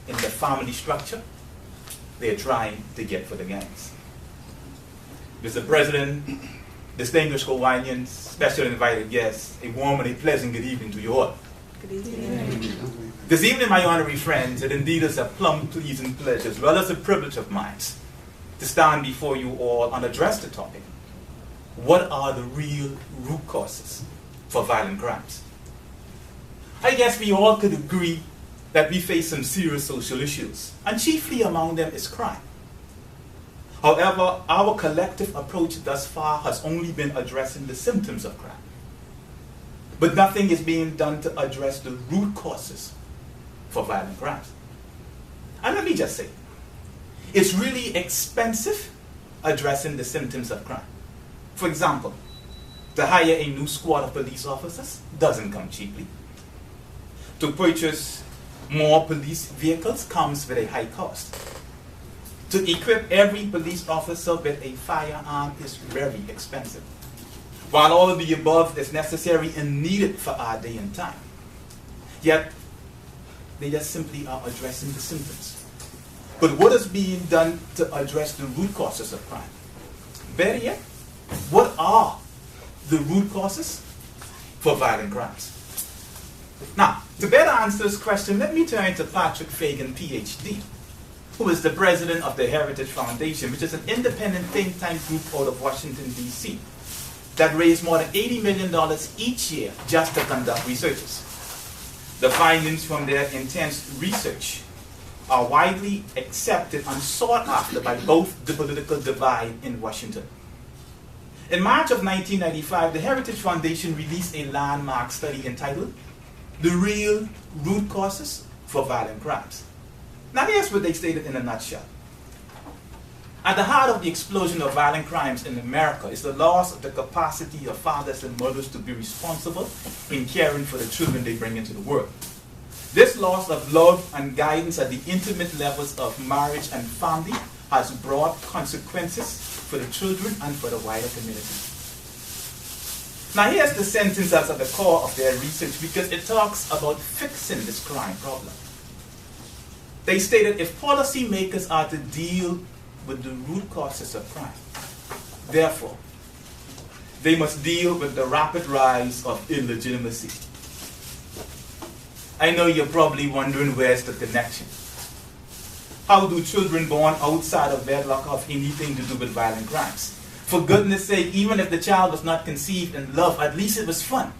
in the family structure they're trying to get for the gangs. Mr. President, distinguished Kiwanis, special invited guests, a warm and a pleasant good evening to you all. Good evening. This evening, my honorary friends, it indeed is a plumb pleasing pleasure, as well as a privilege of mine, to stand before you all and address the topic. What are the real root causes for violent crimes? I guess we all could agree that we face some serious social issues, and chiefly among them is crime. However, our collective approach thus far has only been addressing the symptoms of crime. But nothing is being done to address the root causes for violent crimes. And let me just say, it's really expensive addressing the symptoms of crime. For example, to hire a new squad of police officers doesn't come cheaply. To purchase more police vehicles comes with a high cost. To equip every police officer with a firearm is very expensive. While all of the above is necessary and needed for our day and time, yet they just simply are addressing the symptoms. But what is being done to address the root causes of crime? Better yet, what are the root causes for violent crimes? Now, to better answer this question, let me turn to Patrick Fagan, PhD, who is the president of the Heritage Foundation, which is an independent think tank group out of Washington, D.C., that raised more than $80 million each year just to conduct researches. The findings from their intense research are widely accepted and sought after by both the political divide in Washington. In March of 1995, the Heritage Foundation released a landmark study entitled "The Real Root Causes for Violent Crimes." Now here's what they stated in a nutshell. At the heart of the explosion of violent crimes in America is the loss of the capacity of fathers and mothers to be responsible in caring for the children they bring into the world. This loss of love and guidance at the intimate levels of marriage and family has brought consequences for the children and for the wider community. Now here's the sentence that's at the core of their research, because it talks about fixing this crime problem. They stated, if policymakers are to deal with the root causes of crime, therefore, they must deal with the rapid rise of illegitimacy. I know you're probably wondering, where's the connection? How do children born outside of wedlock have anything to do with violent crimes? For goodness sake, even if the child was not conceived in love, at least it was fun.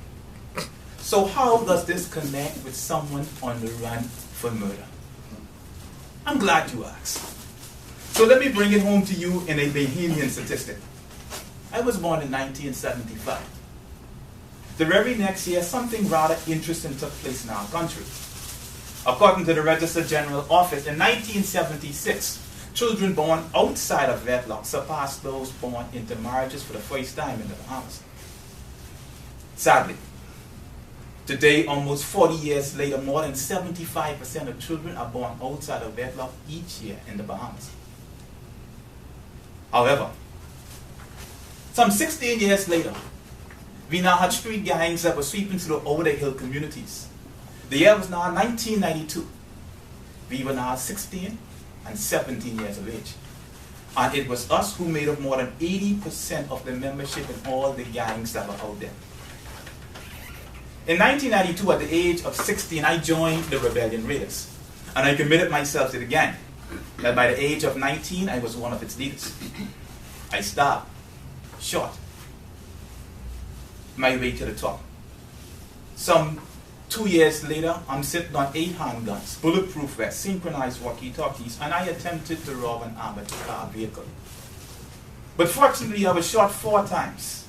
So how does this connect with someone on the run for murder? I'm glad you asked. So let me bring it home to you in a Bahamian statistic. I was born in 1975. The very next year, something rather interesting took place in our country. According to the Register General Office, in 1976, children born outside of wedlock surpassed those born into marriages for the first time in the Bahamas. Sadly, today, almost 40 years later, more than 75% of children are born outside of wedlock each year in the Bahamas. However, some 16 years later, we now had street gangs that were sweeping through over the hill communities. The year was now 1992. We were now 16 and 17 years of age. And it was us who made up more than 80% of the membership in all the gangs that were out there. In 1992, at the age of 16, I joined the Rebellion Raiders. And I committed myself to the gang. And by the age of 19, I was one of its leaders. I starved, shot my way to the top. Some 2 years later, I'm sitting on 8 handguns, bulletproof vests, synchronized walkie-talkies, and I attempted to rob an armored car vehicle. But fortunately, I was shot 4 times,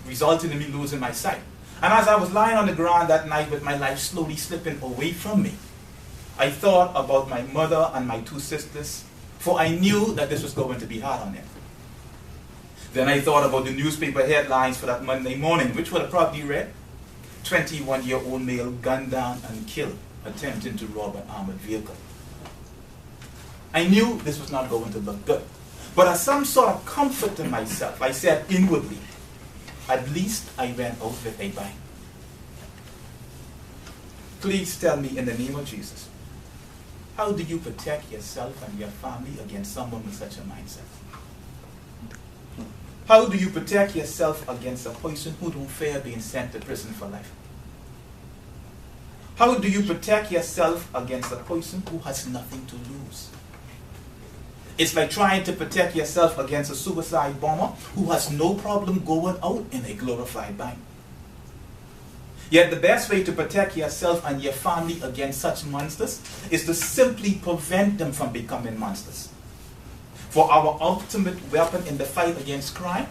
resulting in me losing my sight. And as I was lying on the ground that night with my life slowly slipping away from me, I thought about my mother and my 2 sisters, for I knew that this was going to be hard on them. Then I thought about the newspaper headlines for that Monday morning, which would have probably read, 21-year-old male gunned down and killed, attempting to rob an armored vehicle. I knew this was not going to look good. But as some sort of comfort to myself, I said inwardly, at least I went out with a bang. Please tell me, in the name of Jesus, How do you protect yourself and your family against someone with such a mindset? How do you protect yourself against a person who don't fear being sent to prison for life? How do you protect yourself against a person who has nothing to lose? It's like trying to protect yourself against a suicide bomber who has no problem going out in a glorified bank. Yet the best way to protect yourself and your family against such monsters is to simply prevent them from becoming monsters. For our ultimate weapon in the fight against crime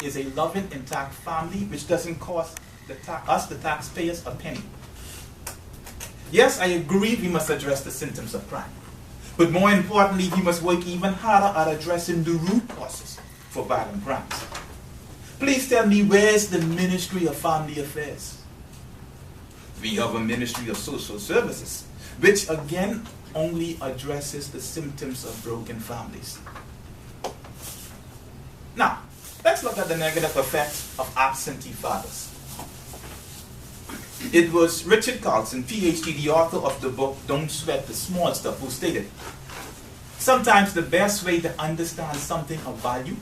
is a loving, intact family which doesn't cost us, the taxpayers, a penny. Yes, I agree we must address the symptoms of crime. But more importantly, we must work even harder at addressing the root causes for violent crimes. Please tell me, where's the Ministry of Family Affairs? We have a Ministry of Social Services, which again only addresses the symptoms of broken families. Now, let's look at the negative effects of absentee fathers. It was Richard Carlson, PhD, the author of the book Don't Sweat the Small Stuff, who stated, sometimes the best way to understand something of value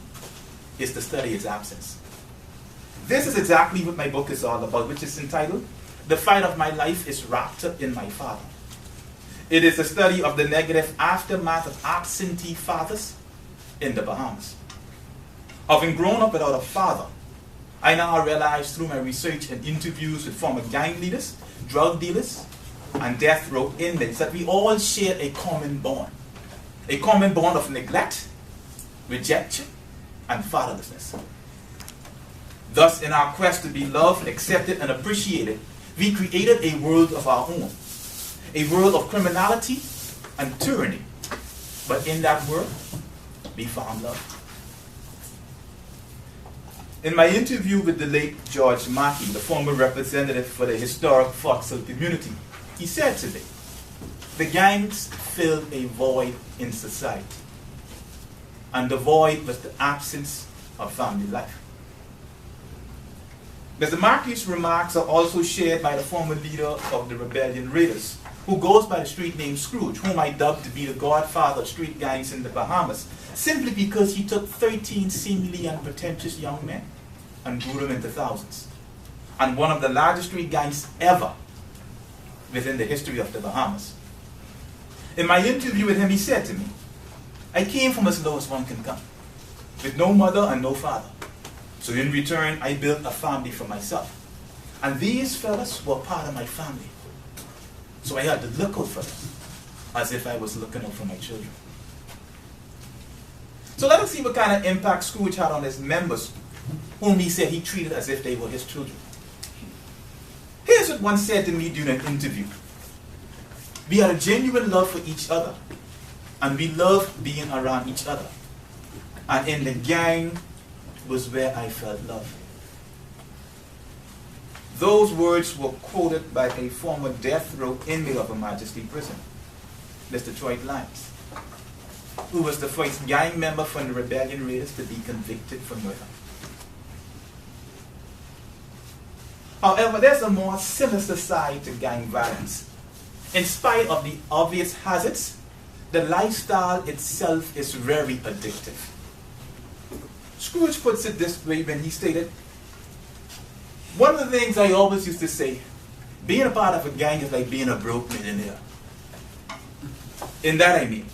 is to study its absence. This is exactly what my book is all about, which is entitled, The Fight of My Life is Wrapped Up in My Father. It is a study of the negative aftermath of absentee fathers in the Bahamas. Having grown up without a father, I now realize through my research and interviews with former gang leaders, drug dealers, and death row inmates that we all share a common bond of neglect, rejection, and fatherlessness. Thus, in our quest to be loved, accepted, and appreciated, we created a world of our own, a world of criminality and tyranny. But in that world, we found love. In my interview with the late George Mackey, the former representative for the historic Foxhill community, he said to me, the gangs filled a void in society, and the void was the absence of family life. Mr. Mackey's remarks are also shared by the former leader of the Rebellion Raiders, who goes by the street name Scrooge, whom I dubbed to be the godfather of street gangs in the Bahamas, simply because he took 13 seemingly unpretentious young men and grew them into thousands, and one of the largest street gangs ever within the history of the Bahamas. In my interview with him, he said to me, I came from as low as one can come, with no mother and no father. So in return, I built a family for myself. And these fellas were part of my family. So I had to look out for them, as if I was looking out for my children. So let us see what kind of impact Scrooge had on his members, whom he said he treated as if they were his children. Here's what one said to me during an interview. We had a genuine love for each other, and we loved being around each other. And in the gang was where I felt love. Those words were quoted by a former death row inmate of Her Majesty Prison, Mr. Troy Lyons, who was the first gang member from the Rebellion Raiders to be convicted for murder. However, there's a more sinister side to gang violence. In spite of the obvious hazards, the lifestyle itself is very addictive. Scrooge puts it this way when he stated, one of the things I always used to say, being a part of a gang is like being a broke millionaire. In that I mean,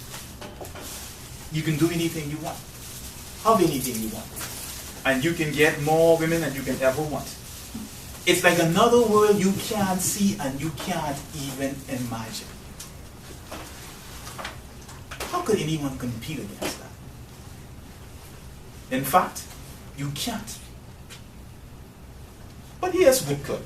you can do anything you want, have anything you want, and you can get more women than you can ever want. It's like another world you can't see and you can't even imagine. How could anyone compete against that? In fact, you can't. But here's what could.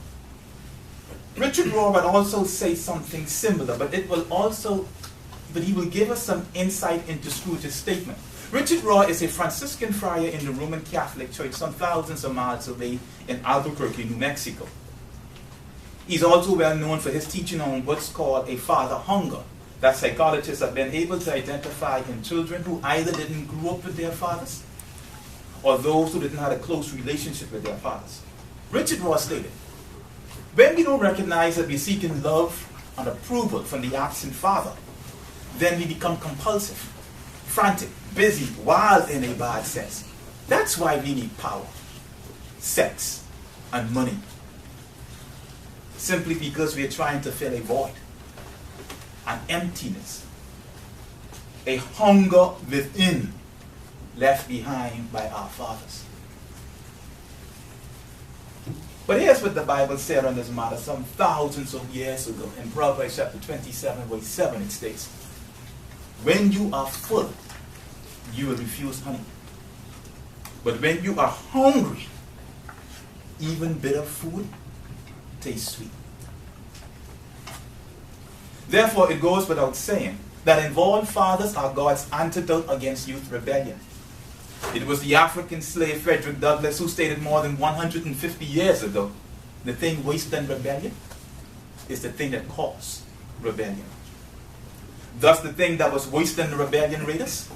Richard Rohr would also say something similar, but he will give us some insight into Scrooge's statement. Richard Rohr is a Franciscan friar in the Roman Catholic Church some thousands of miles away in Albuquerque, New Mexico. He's also well known for his teaching on what's called a father hunger, that psychologists have been able to identify in children who either didn't grow up with their fathers or those who didn't have a close relationship with their fathers. Richard Rohr stated, when we don't recognize that we're seeking love and approval from the absent father, then we become compulsive, frantic, busy, wild in a bad sense. That's why we need power, sex, and money. Simply because we are trying to fill a void, an emptiness, a hunger within left behind by our fathers. But here's what the Bible said on this matter some thousands of years ago. In Proverbs chapter 27, verse 7, it states, when you are full, you will refuse honey. But when you are hungry, even bitter food tastes sweet. Therefore, it goes without saying that involved fathers are God's antidote against youth rebellion. It was the African slave Frederick Douglass who stated more than 150 years ago, the thing worse than rebellion is the thing that caused rebellion. Thus, the thing that was worse than the rebellion raiders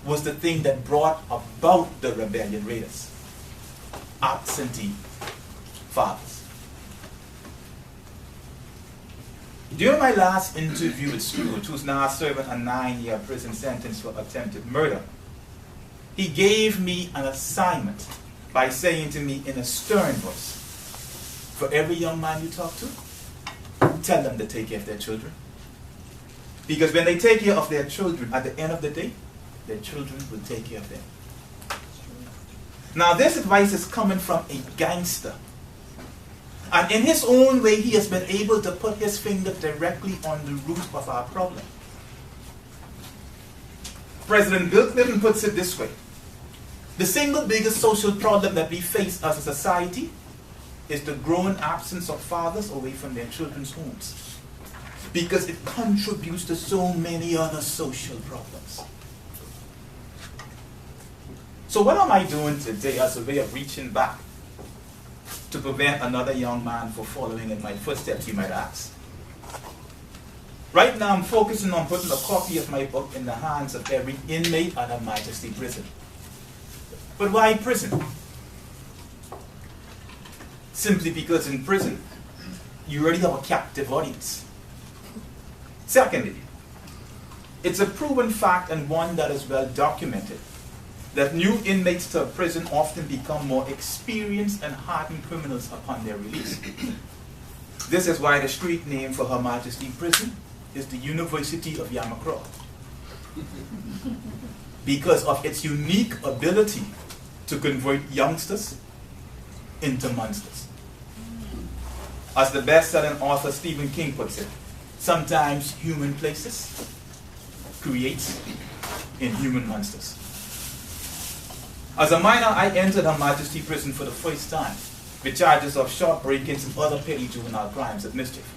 was the thing that brought about the rebellion raiders: absentee fathers. During my last interview with Scrooge, who's now serving a 9-year prison sentence for attempted murder, he gave me an assignment by saying to me in a stern voice, for every young man you talk to, tell them to take care of their children. Because when they take care of their children, at the end of the day, their children will take care of them. Now this advice is coming from a gangster. And in his own way, he has been able to put his finger directly on the root of our problem. President Bill Clinton puts it this way: the single biggest social problem that we face as a society is the growing absence of fathers away from their children's homes, because it contributes to so many other social problems. So what am I doing today as a way of reaching back to prevent another young man from following in my footsteps, you might ask? Right now I'm focusing on putting a copy of my book in the hands of every inmate at Her Majesty Prison. But why prison? Simply because in prison, you already have a captive audience. Secondly, it's a proven fact, and one that is well documented, that new inmates to a prison often become more experienced and hardened criminals upon their release. This is why the street name for Her Majesty Prison is the University of Yamacraw, because of its unique ability to convert youngsters into monsters. As the best-selling author Stephen King puts it, sometimes human places create inhuman monsters. As a minor, I entered Her Majesty Prison for the first time with charges of shop break-ins and other petty juvenile crimes of mischief.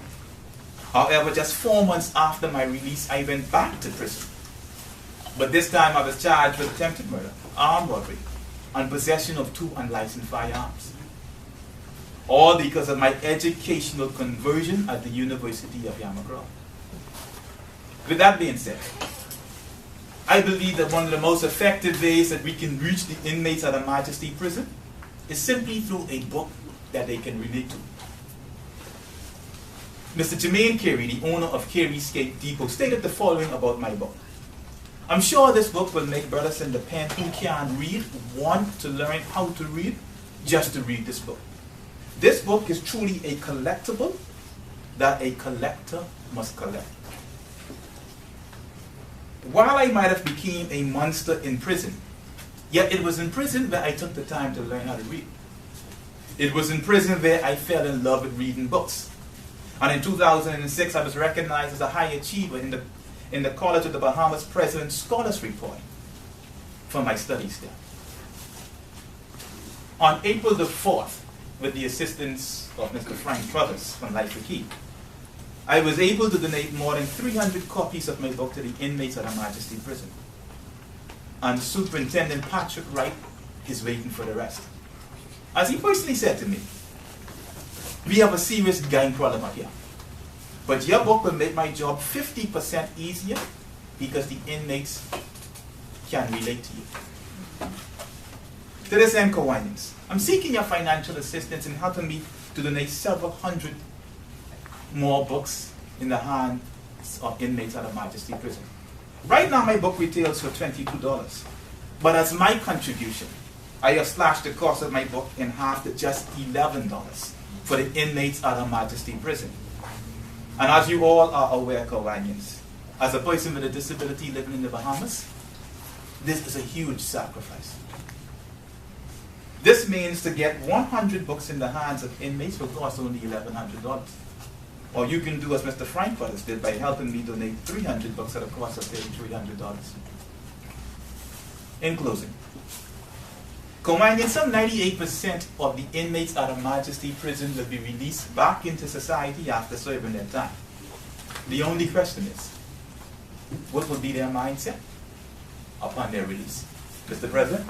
However, just 4 months after my release, I went back to prison. But this time I was charged with attempted murder, armed robbery, and possession of 2 unlicensed firearms. All because of my educational conversion at the University of Yamacraw. With that being said, I believe that one of the most effective ways that we can reach the inmates at Her Majesty Prison is simply through a book that they can relate to. Mr. Jermaine Carey, the owner of Carey's Skate Depot, stated the following about my book: I'm sure this book will make brothers in the pen who can't read want to learn how to read just to read this book. This book is truly a collectible that a collector must collect. While I might have become a monster in prison, yet it was in prison where I took the time to learn how to read. It was in prison where I fell in love with reading books. And in 2006, I was recognized as a high achiever in the College of the Bahamas President's Scholars Report for my studies there. On April the 4th, with the assistance of Mr. Frank Brothers from Life the Key, I was able to donate more than 300 copies of my book to the inmates at Her Majesty Prison. And Superintendent Patrick Wright is waiting for the rest. As he personally said to me, we have a serious gang problem up here, but your book will make my job 50% easier because the inmates can relate to you. To this end, Kiwanis, I'm seeking your financial assistance in helping me to donate several hundred more books in the hands of inmates at Her Majesty Prison. Right now my book retails for $22. But as my contribution, I have slashed the cost of my book in half to just $11 for the inmates at Her Majesty Prison. And as you all are aware, Kiwanians, as a person with a disability living in the Bahamas, this is a huge sacrifice. This means to get 100 books in the hands of inmates will cost only $1,100. Or you can do as Mr. Frank Brothers did by helping me donate 300 books at a cost of $3,300. In closing, Kiwanians, some 98% of the inmates at Her Majesty Prison will be released back into society after serving their time. The only question is, what will be their mindset upon their release? Mr. President?